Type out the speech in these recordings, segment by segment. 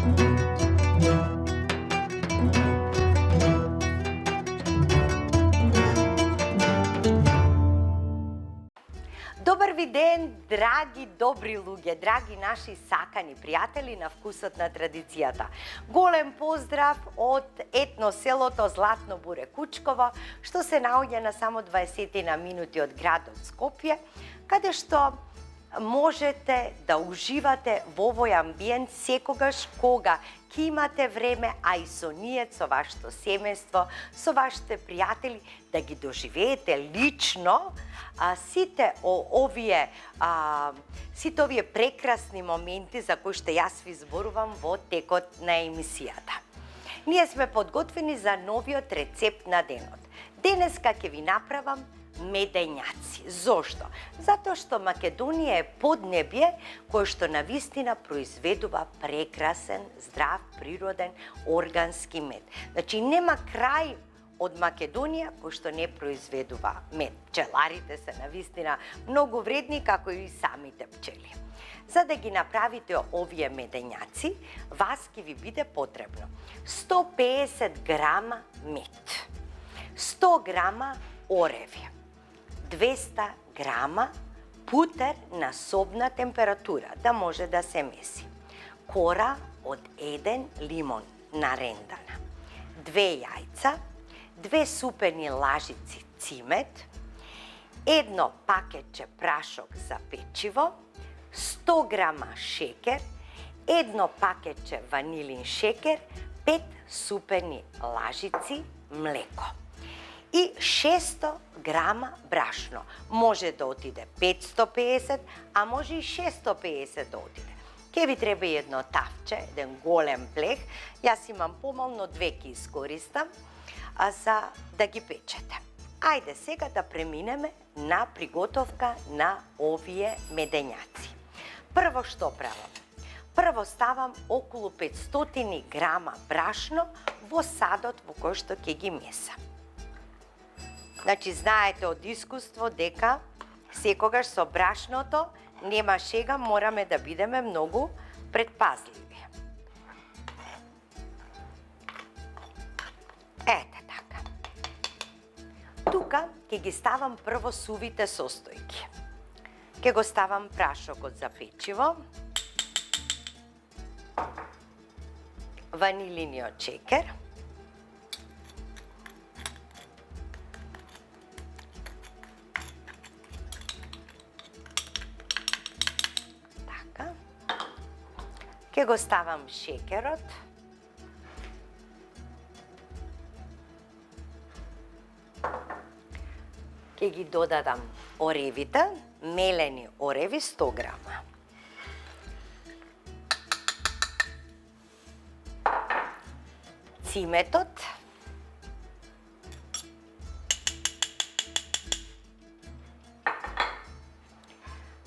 Добар ви ден, драги добри луѓе, драги наши сакани пријатели на вкусот на традицијата. Голем поздрав од етно селото Златно Буре Кучково, што се наоѓа на само 20 на минути од градот Скопје, каде што можете да уживате во овој амбиент секогаш кога ќе имате време, а и со ние, со вашето семејство, со вашите пријатели, да ги доживеете лично сите овие прекрасни моменти за кои што јас ви зборувам во текот на емисијата. Ние сме подготвени за новиот рецепт на денот. Денеска ќе ви направам медењаци. Зошто? Затоа што Македонија е поднебје кое што навистина произведува прекрасен, здрав, природен, органски мед. Значи нема крај од Македонија кој што не произведува мед. Пчеларите се навистина многу вредни како и самите пчели. За да ги направите овие медењаци, вас ќе ви биде потребно 150 грама мед, 100 грама ореви, 200 грама путер на собна температура, да може да се меси, кора од 1 лимон нарендана, 2 јајца, 2 супени лажици цимет, 1 пакетче прашок за печиво, 100 грама шекер, 1 пакетче ванилин шекер, 5 супени лажици млеко и 600 грама брашно. Може да отиде 550, а може и 650 да отиде. Ке ви треба едно тавче, еден голем плех. Јас имам помално, 2 ки искористам за да ги печете. Ајде сега да преминеме на приготовка на овие медењаци. Прво што правам? Прво ставам околу 500 грама брашно во садот во кој што ќе ги месам. Значи, знаете од искуство дека секогаш со брашното нема шега, мораме да бидеме многу предпазливи. Ете така. Тука ќе ги ставам прво сувите состојки. Ќе го ставам прашокот за печиво, ванилиниот шекер, ќе го ставам шекерот, ќе ги додадам оревите, мелени ореви 100 грама. Циметот,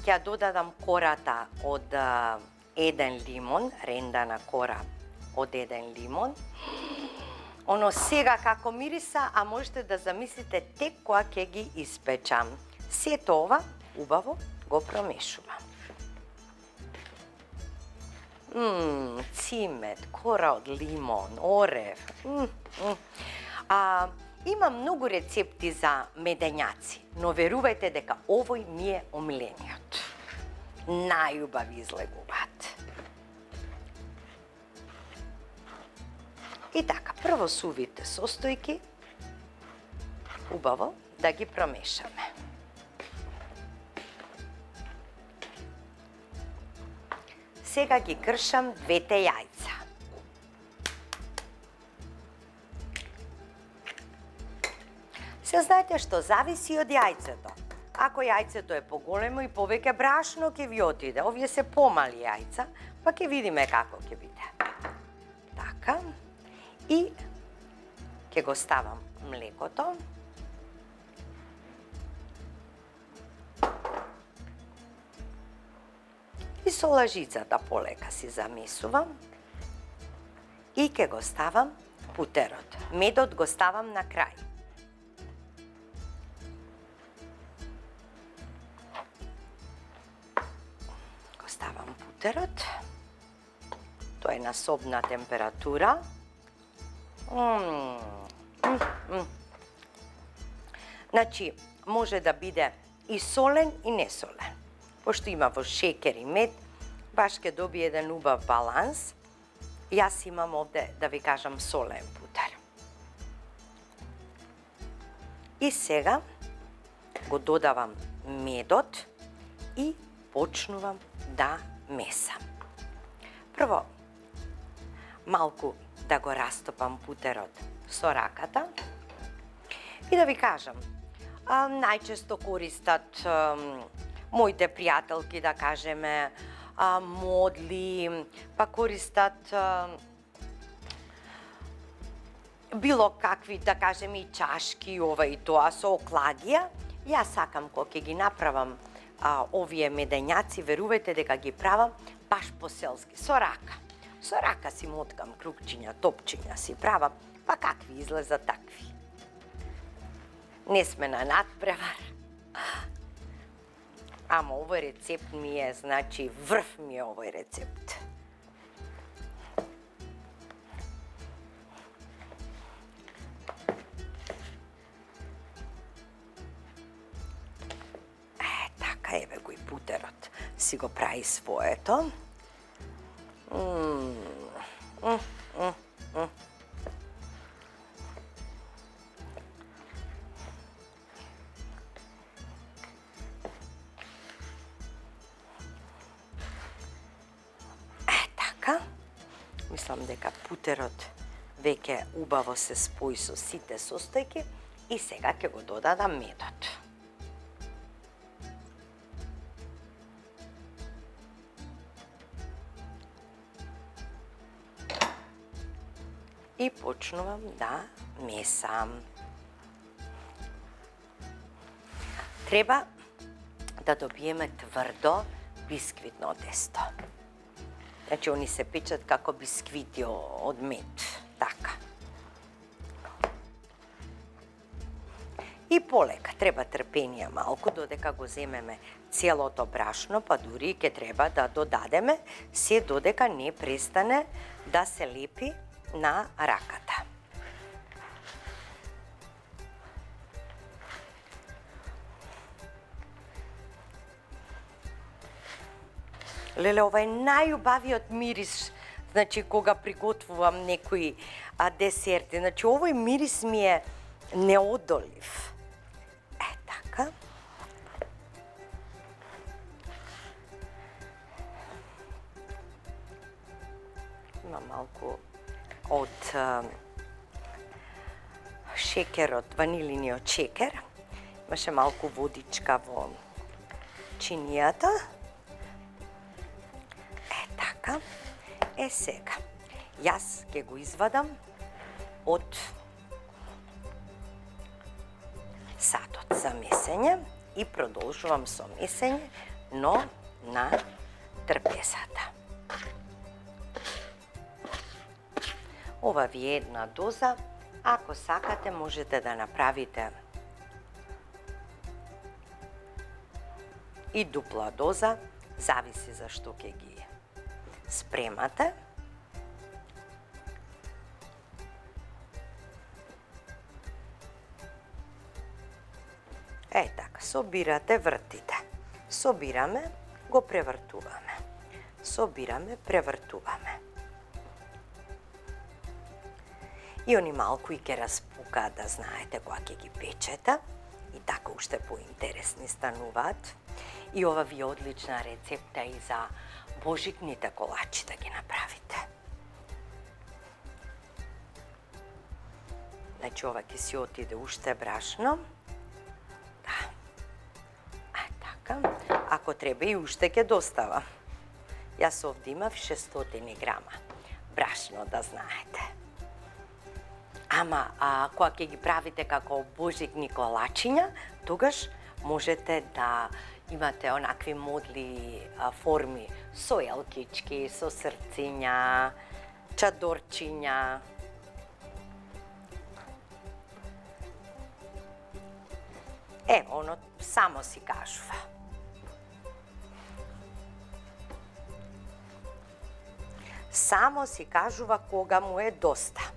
ќе додадам кората од 1 лимон, рендана кора од 1 лимон. Оно сега како мириса, а можете да замислите тек кога ќе ги испечам. Сето ова убаво го промешувам. Цимет, кора од лимон, орев. Има многу рецепти за медењаци, но верувајте дека овој ми е омилениот. Најубави излегуваат. И така, прво сувите состојки убаво да ги промешаме. Сега ги кршам 2 јајца. Се знаете што зависи од јајцето. Ако јајцето е поголемо и повеќе брашно ќе ви отиде. Овие се помали јајца, па ќе видиме како ќе биде. Така. И ќе го ставам млекото. И со лажицата полека си замесувам. И ќе го ставам путерот. Медот го ставам на крај. Го ставам путерот. Тоа е на собна температура. Значи, може да биде и солен и несолен. Пошто има во шекер и мед, баш ќе добие еден убав баланс. Јас имам овде, да ви кажам, солен путер. И сега го додавам медот и почнувам да месам. Прво, малку да го растопам путерот со раката и да ви кажам, најчесто користат моите пријателки, да кажеме, модли, па користат било какви, да кажеме, и чашки, ова и тоа, со оклагија. Јас сакам кога ќе ги направам овие медењаци, верувајте дека ги правам баш по-селски, со рака. Со рака си моткам крупчиња, топчиња си правам, па какви излезат такви. Не сме на надпревар. Ама овој рецепт ми е, значи, врв ми е овој рецепт. Така, еве го и путерот. Си го прави своето. Така. Мислам дека путерот веќе убаво се спои со сите состојки и сега ќе го додадам медот. И почнувам да месам. Треба да добиеме тврдо бисквитно тесто. Значи, они се печат како бисквити од мед. Така. И полека, треба трпение малку, додека го земеме целото брашно, па дури ќе треба да додадеме се додека не престане да се лепи на раката. Леле, ова е најубавиот мирис, значи, кога приготвувам некои десерти. Значи, овој мирис ми е неодолив. Така. Има малку од шекерот, ванилиниот шекер. Имаше малку водичка во чинијата. Така. Сега, јас ќе го извадам од садот за месење и продолжувам со месење, но на трпезата. Ова ви е една доза. Ако сакате, можете да направите и дупла доза, зависи за што ќе ги спремате. Така, собирате, вртите. Собираме, го превртуваме. Собираме, превртуваме. И они малку и ќе распукаат, да знаете, кога ќе ги печете. И така уште поинтересни стануваат. И ова ви е одлична рецепта и за божикните колачи да ги направите. Значи, ова ќе си отиде уште брашно. Да. Така. Ако треба и уште ќе доставам. Јас овде имав 600 грама брашно, да знаете. Ама, кога ќе ги правите како божикни колачиња, тогаш можете да имате онакви модли форми со елкички, со срциња, чадорчиња. Оно само си кажува. Само си кажува кога му е доста.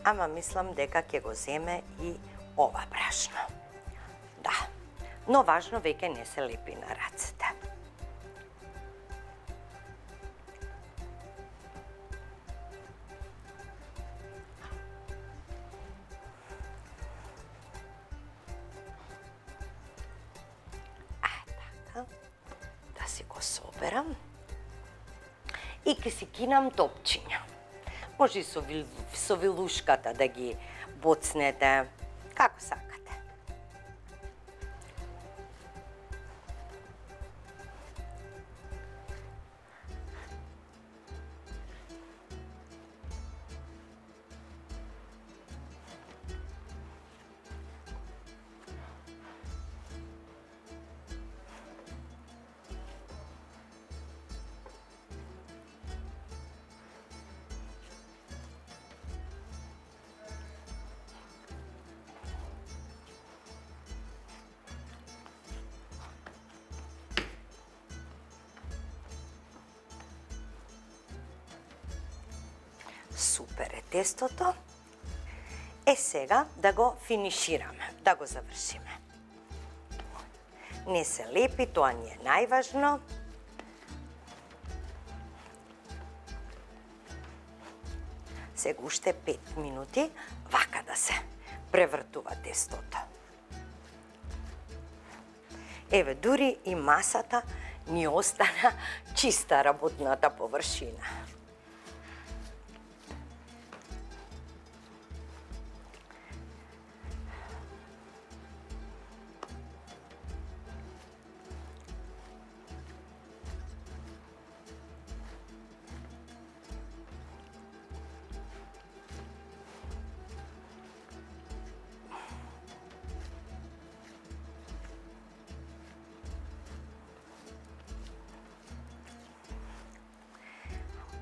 Ама мислам дека ќе го земе и ова брашно. Да, но важно веќе не се лепи на рацете. Да си го соберам. И ке си кинам топчиња. Може и со вилушката да ги боцнете, како сакате. Супер е тестото. Сега да го финишираме, да го завршиме. Не се лепи, тоа ни е најважно. Сега уште 5 минути вака да се превртува тестото. Еве, дури и масата ни остана чиста работната површина.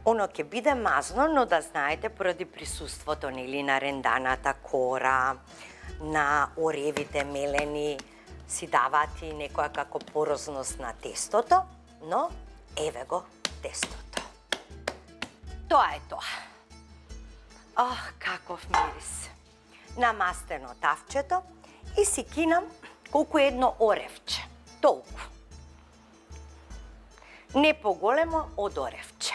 Оно ќе биде мазно, но да знаете, поради присуството нели на ренданата кора, на оревите мелени, си даваат и некоја како порозност на тестото, но еве го тестото. Тоа е тоа. Ох, каков мирис. Намастено тавчето и си кинам колку едно оревче. Толку. Не поголемо од оревче.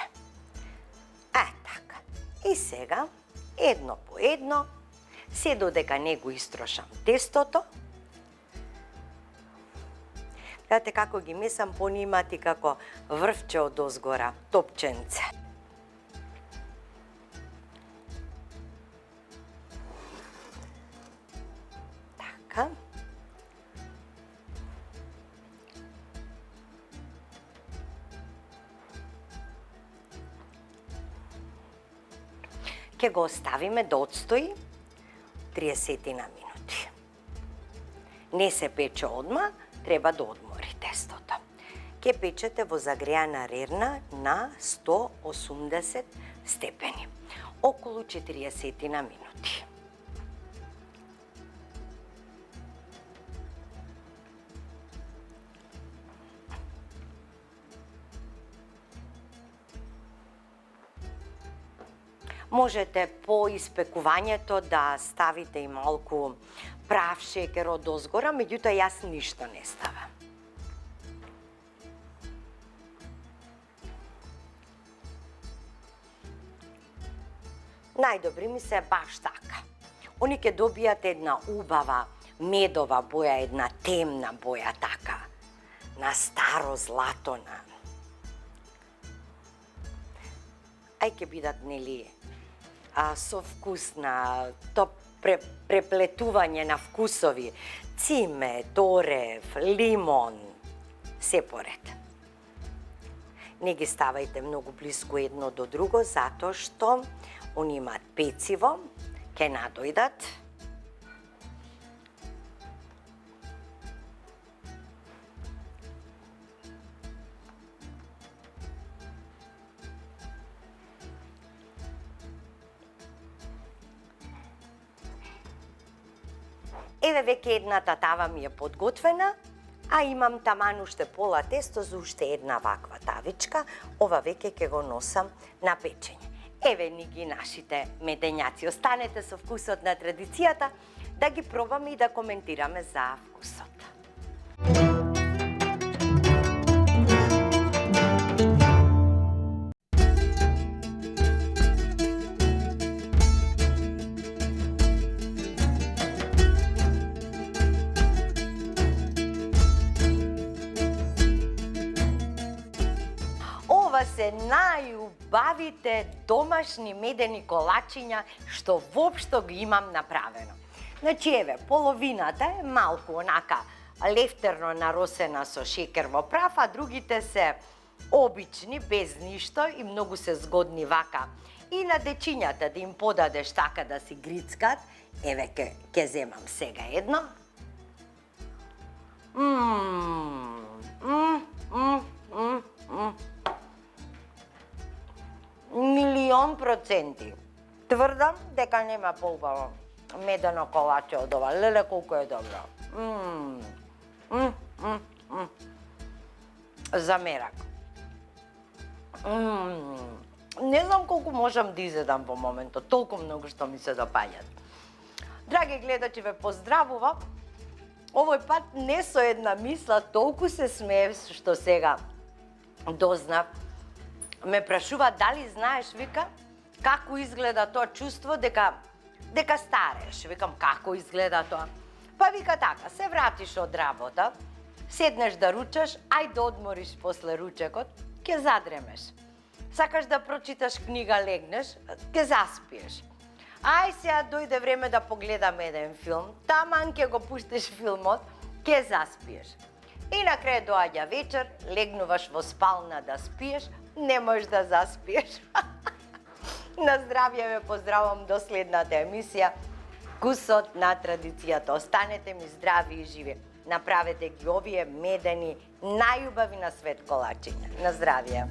И сега, едно по едно, се додека не го истрошам тестото. Гледате како ги месам, понимати како врвче од озгора, топченце. Така. Ке го оставиме да отстои 30 минути. Не се пече одма, треба да одмори тестото. Ке печете во загреана рерна на 180 степени. Околу 40 минути. Можете по испекувањето да ставите и малку прав шекер од озгора, меѓутоа јас ништо не ставам. Најдобри ми се баш така. Они ќе добијат една убава медова боја, една темна боја така, на старо злато, ај ќе бидат нели со вкус на то преплетување на вкусови, цимет, орев, лимон, се поред. Не ги ставајте многу близко едно до друго, затоа што они имаат пeciво, ќе надојдат. Еве веќе едната тава ми е подготвена, А имам таман уште пола тесто за уште една ваква тавичка. Ова веќе ќе го носам на печење. Еве ни ги нашите медењаци. Останете со вкусот на традицијата да ги пробаме и да коментираме за вкусот. Ова се најубавите домашни медени колачиња што воопшто ги имам направено. Значи, еве, половината е малку онака лефтерно наросена со шекер во прав, а другите се обични, без ништо и многу се згодни вака. И на дечињата да им подадеш така да си грицкат, еве ќе земам сега едно. Милион проценти. Тврдам дека нема поубаво медено колаче од ова. Леле колку е добро. За мерак. Не знам колку можам да изедам во моментот, толку многу што ми се допаѓат. Драги гледачи, ве поздравувам. Овој пат не со една мисла, толку се смеев што сега дознав. Ме прашува дали знаеш, вика, како изгледа тоа чувство дека стареш. Викам, како изгледа тоа? Па вика така, се вратиш од работа, седнеш да ручаш, ај да одмориш после ручекот, ќе задремеш. Сакаш да прочиташ книга, легнеш, ќе заспиеш. Ај сега дојде време да погледаме еден филм, таман ќе го пуштиш филмот, ќе заспиеш. И на крај доаѓа вечер, легнуваш во спална да спиеш, не можеш да заспиеш. На здравје, ве поздравам до следната емисија. Вкусот на традицијата. Останете ми здрави и живи. Направете ги овие медени, најубави на свет колачиња. На здравје.